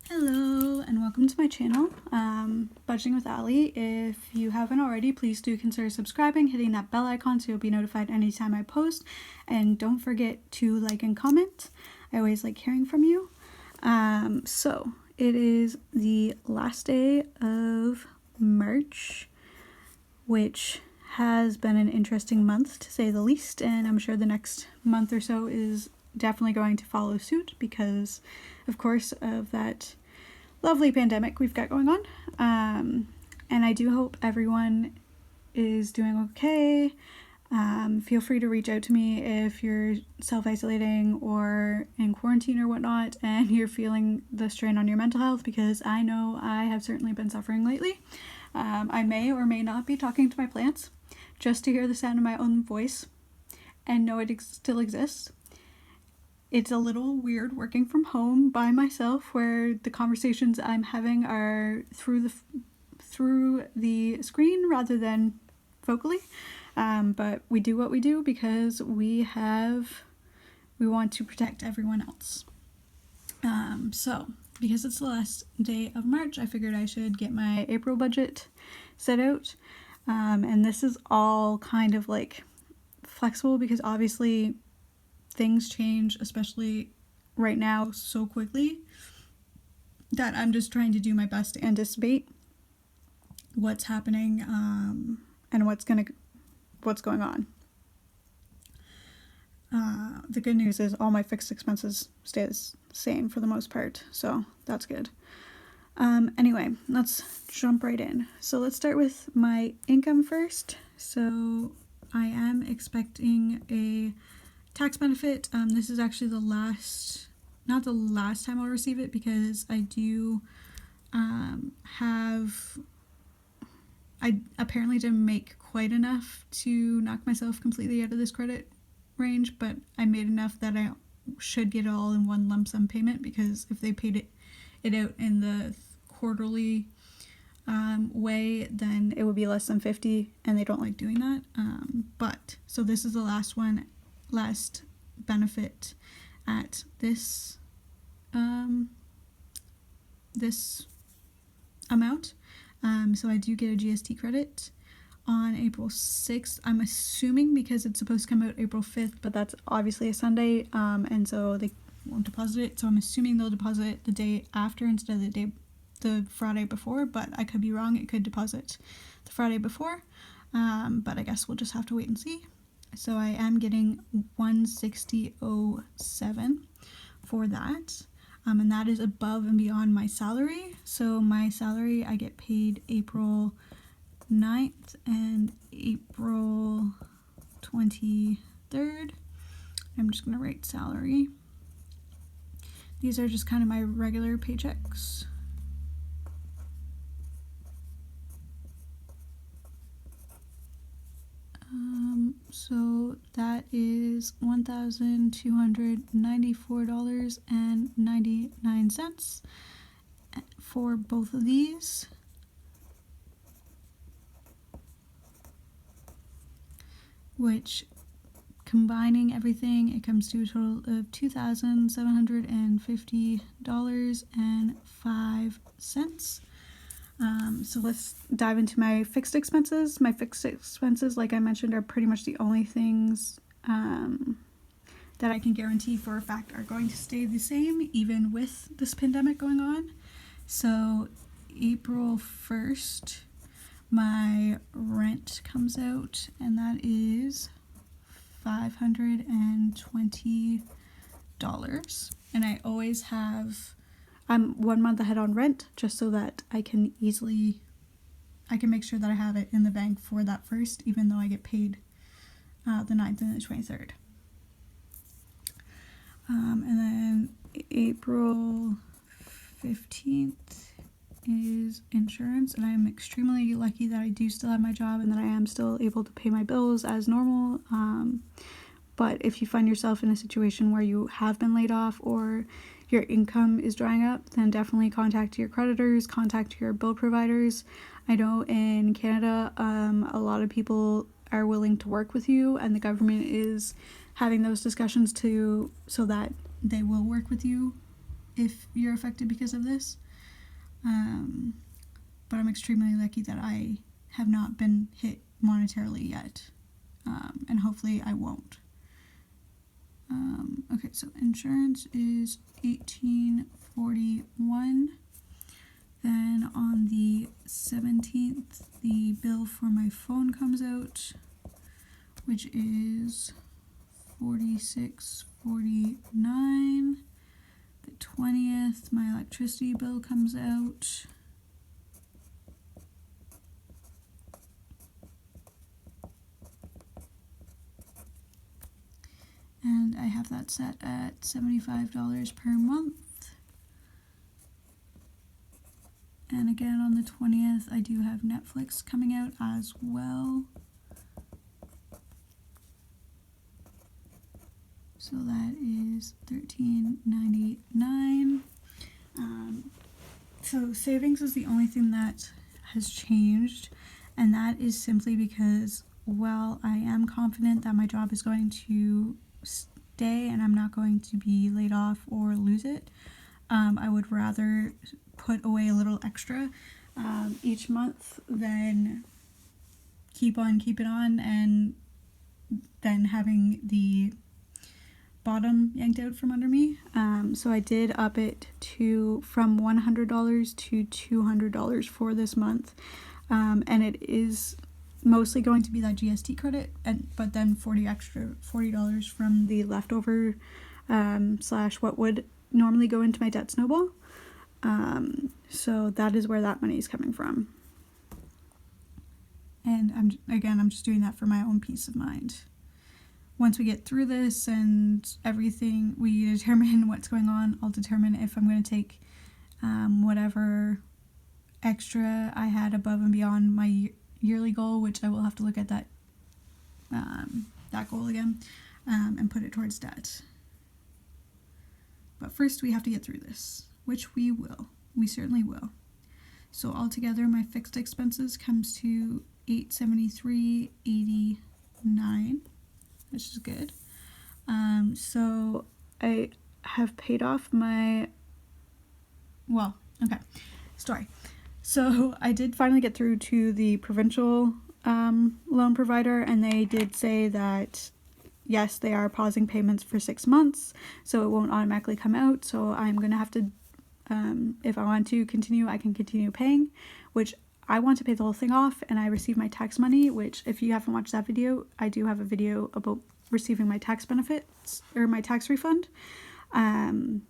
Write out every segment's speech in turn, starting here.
Hello and welcome to my channel, Budgeting with Ali. If you haven't already, please do consider subscribing, hitting that bell icon so you'll be notified anytime I post, and don't forget to like and comment. I always like hearing from you. So it is the last day of March, which has been an interesting month to say the least, and I'm sure the next month or so is definitely going to follow suit because of course of that lovely pandemic we've got going on. And I do hope everyone is doing okay. Feel free to reach out to me if you're self-isolating or in quarantine or whatnot and you're feeling the strain on your mental health, because I know I have certainly been suffering lately. I may or may not be talking to my plants just to hear the sound of my own voice and know it still exists. It's a little weird working from home by myself where the conversations I'm having are through the screen rather than vocally. But we do what we do because we want to protect everyone else. So because it's the last day of March, I figured I should get my April budget set out. And this is all kind of like flexible because obviously things change, especially right now, so quickly that I'm just trying to do my best to anticipate what's happening and what's going on. The good news is all my fixed expenses stay the same for the most part, so that's good. Anyway, let's jump right in. So let's start with my income first. So I am expecting a tax benefit. This is actually not the last time I'll receive it, because I do I apparently didn't make quite enough to knock myself completely out of this credit range, but I made enough that I should get it all in one lump sum payment, because if they paid it out in the quarterly way, then it would be less than 50, and they don't like doing that. But so this is the last benefit at this amount. So I do get a GST credit on April 6th. I'm assuming because it's supposed to come out April 5th, but that's obviously a Sunday, and so they won't deposit it. So I'm assuming they'll deposit it the day after instead of the Friday before, but I could be wrong. It could deposit the Friday before, but I guess we'll just have to wait and see. So I am getting $160.07 for that, and that is above and beyond my salary. So my salary, I get paid April 9th and April 23rd. I'm just going to write salary. These are just kind of my regular paychecks. So that is $1,294.99 for both of these. Which, combining everything, it comes to a total of $2,750.05. So let's dive into my fixed expenses. My fixed expenses, like I mentioned, are pretty much the only things that I can guarantee for a fact are going to stay the same even with this pandemic going on. So April 1st, my rent comes out, and that is $520. And I always have, I'm 1 month ahead on rent, just so that I can make sure that I have it in the bank for that first, even though I get paid the 9th and the 23rd. And then April 15th is insurance, and I'm extremely lucky that I do still have my job and that I am still able to pay my bills as normal. But if you find yourself in a situation where you have been laid off or your income is drying up, then definitely contact your creditors, contact your bill providers. I know in Canada, a lot of people are willing to work with you, and the government is having those discussions so that they will work with you if you're affected because of this. But I'm extremely lucky that I have not been hit monetarily yet. And hopefully I won't. Okay, so insurance is $18.41. Then on the 17th, the bill for my phone comes out, which is $46.49. The 20th, my electricity bill comes out. And I have that set at $75 per month. And again on the 20th, I do have Netflix coming out as well. So that is $13.99. So savings is the only thing that has changed, and that is simply because while I am confident that my job is going to stay and I'm not going to be laid off or lose it, I would rather put away a little extra each month than keep it on and then having the bottom yanked out from under me. So I did up it from $100 to $200 for this month, and it is mostly going to be that GST credit, but then $40 from the leftover / what would normally go into my debt snowball. So that is where that money is coming from. And I'm just doing that for my own peace of mind. Once we get through this and everything, we determine what's going on, I'll determine if I'm going to take whatever extra I had above and beyond my yearly goal, which I will have to look at that goal again, and put it towards debt. But first we have to get through this, which we will. We certainly will. So altogether, my fixed expenses comes to $873.89. Which is good. So I have paid off story. So I did finally get through to the provincial loan provider, and they did say that yes, they are pausing payments for 6 months, so it won't automatically come out. So I'm gonna have to, if I want to continue, I can continue paying, which I want to pay the whole thing off, and I receive my tax money, which if you haven't watched that video, I do have a video about receiving my tax benefits or my tax refund. And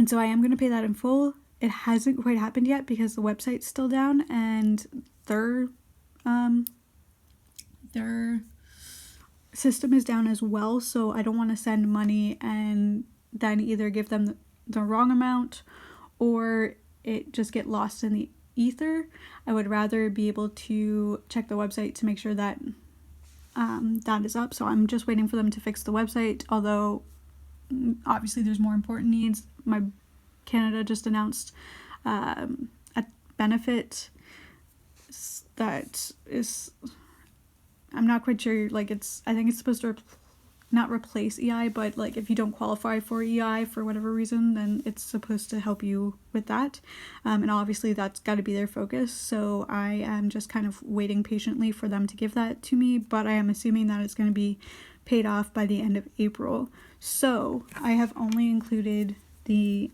so I am going to pay that in full. It hasn't quite happened yet because the website's still down and their system is down as well. So I don't want to send money and then either give them the wrong amount or it just get lost in the ether. I would rather be able to check the website to make sure that that is up. So I'm just waiting for them to fix the website, although obviously there's more important needs. My Canada just announced a benefit that is, I'm not quite sure, like I think it's supposed to not replace EI, but like if you don't qualify for EI for whatever reason, then it's supposed to help you with that. And obviously that's got to be their focus. So I am just kind of waiting patiently for them to give that to me, but I am assuming that it's going to be paid off by the end of April. So I have only included the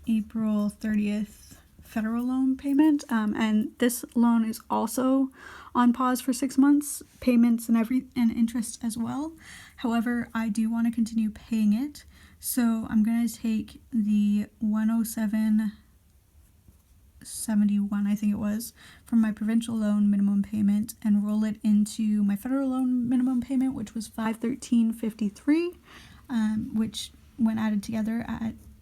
April 30th federal loan payment, and this loan is also on pause for 6 months, payments and interest as well. However, I do want to continue paying it, so I'm going to take the $107.71, I think it was, from my provincial loan minimum payment and roll it into my federal loan minimum payment, which was $513.53, which when added together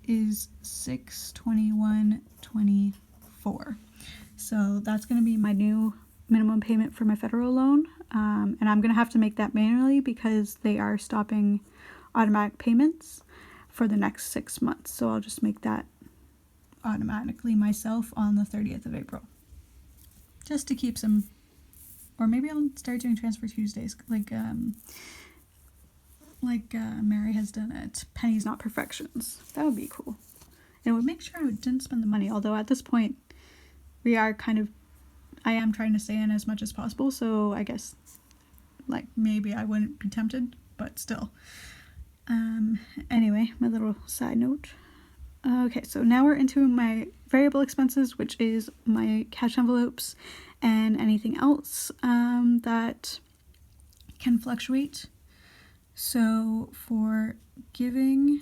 is $621.24. So that's going to be my new minimum payment for my federal loan, and I'm going to have to make that manually because they are stopping automatic payments for the next 6 months. So I'll just make that automatically myself on the 30th of April, just to keep some, or maybe I'll start doing Transfer Tuesdays, like like Mary has done at Pennies Not Perfections. That would be cool. And it would make sure I didn't spend the money, although at this point I am trying to stay in as much as possible, so I guess like maybe I wouldn't be tempted, but still. Anyway, my little side note. Okay, so now we're into my variable expenses, which is my cash envelopes and anything else that can fluctuate. So for giving,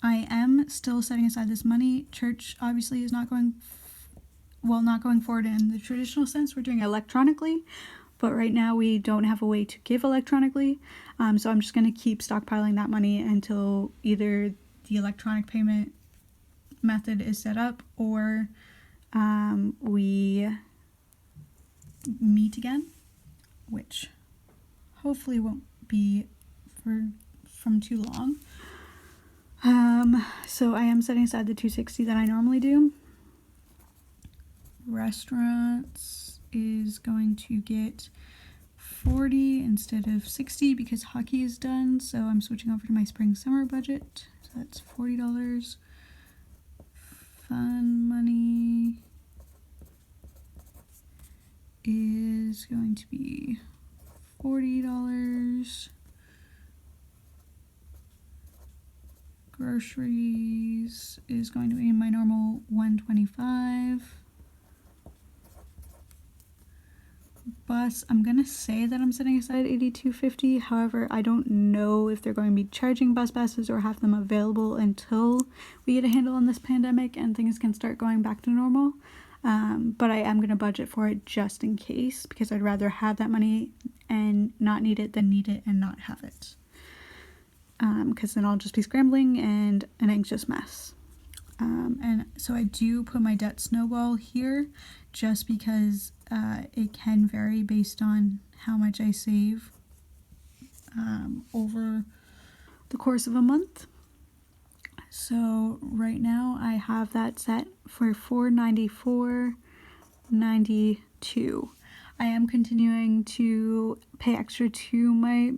I am still setting aside this money. Church obviously is not going forward in the traditional sense. We're doing it electronically, but right now we don't have a way to give electronically. So I'm just going to keep stockpiling that money until either the electronic payment method is set up or we meet again, which hopefully won't be from too long. So I am setting aside the $260 that I normally do. Restaurants is going to get $40 instead of $60 because hockey is done, so I'm switching over to my spring summer budget. So that's $40. Fun money is going to be $40. Groceries is going to be my normal $125. Bus, I'm gonna say that I'm setting aside $82.50. However, I don't know if they're going to be charging bus passes or have them available until we get a handle on this pandemic and things can start going back to normal. But I am gonna budget for it just in case, because I'd rather have that money and not need it than need it and not have it. Because then I'll just be scrambling and an anxious mess. And so I do put my debt snowball here just because it can vary based on how much I save over the course of a month. So right now I have that set for $494.92. I am continuing to pay extra to my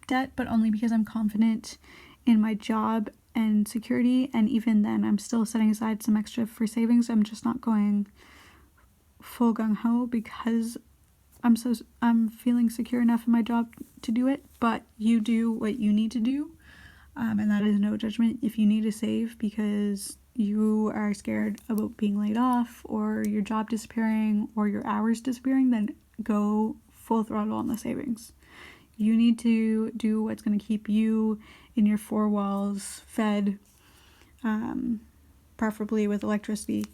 debt, but only because I'm confident in my job and security, and even then I'm still setting aside some extra for savings. I'm just not going full gung-ho because I'm feeling secure enough in my job to do it. But you do what you need to do, and that is no judgment. If you need to save because you are scared about being laid off or your job disappearing or your hours disappearing, then go full throttle on the savings. You need to do what's going to keep you in your four walls fed, preferably with electricity.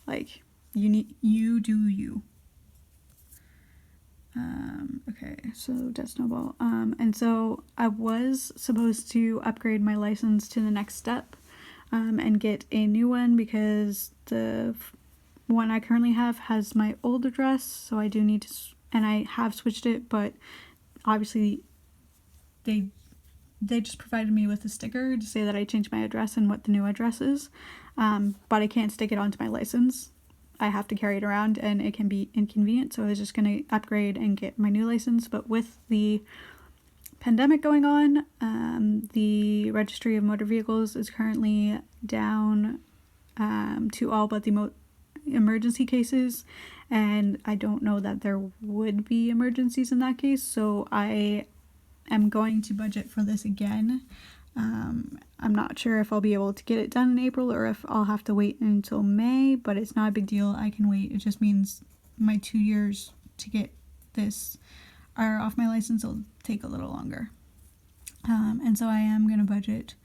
Like, you do you. Okay, so debt snowball. And so I was supposed to upgrade my license to the next step, and get a new one because the one I currently have has my old address, so I do need to, and I have switched it, but obviously they just provided me with a sticker to say that I changed my address and what the new address is, but I can't stick it onto my license. I have to carry it around and it can be inconvenient, so I was just going to upgrade and get my new license. But with the pandemic going on, the Registry of Motor Vehicles is currently down to all but the emergency cases, and I don't know that there would be emergencies in that case, so I am going to budget for this again. I'm not sure if I'll be able to get it done in April or if I'll have to wait until May, but it's not a big deal. I can wait. It just means my 2 years to get this off my license will take a little longer. And so I am going to budget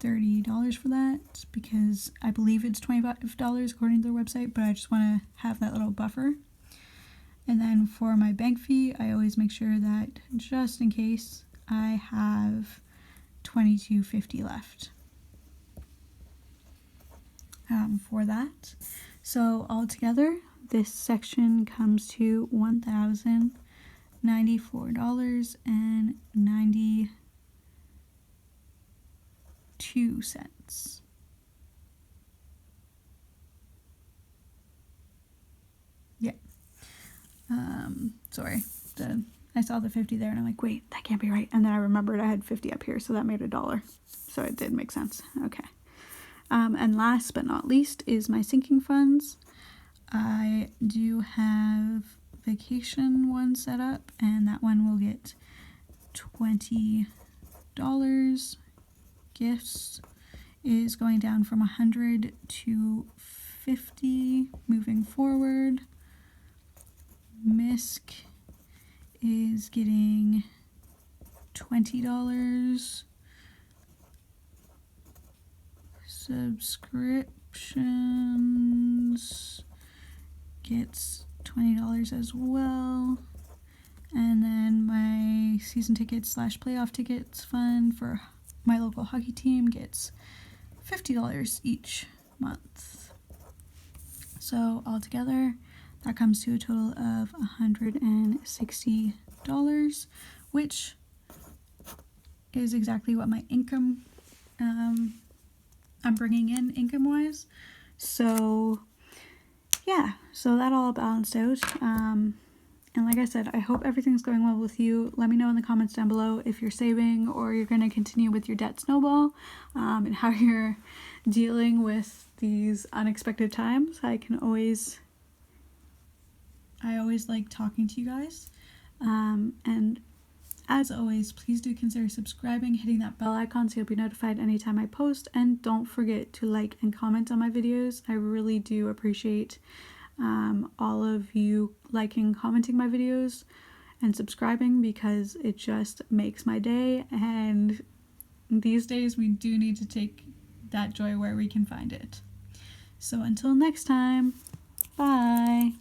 $30 for that because I believe it's $25 according to their website, but I just want to have that little buffer. And then for my bank fee, I always make sure that just in case I have $22.50 left for that. So altogether, this section comes to $1,094.92. Yeah. Sorry, the I saw the 50 there and I'm like, wait, that can't be right. And then I remembered I had 50 up here, so that made $1. So it did make sense. Okay. And last but not least is my sinking funds. I do have vacation one set up, and that one will get $20. Gifts is going down from 100 to 50 moving forward. Misc is getting $20. Subscriptions gets $20 as well. And then my season tickets / playoff tickets fund for my local hockey team gets $50 each month. So altogether, that comes to a total of $160, which is exactly what my income I'm bringing in income-wise. So yeah, so that all balanced out. And like I said, I hope everything's going well with you. Let me know in the comments down below if you're saving or you're going to continue with your debt snowball, and how you're dealing with these unexpected times. I always like talking to you guys. And as always, please do consider subscribing, hitting that bell icon so you'll be notified anytime I post. And don't forget to like and comment on my videos. I really do appreciate all of you liking, commenting my videos, and subscribing, because it just makes my day. And these days we do need to take that joy where we can find it. So until next time, bye.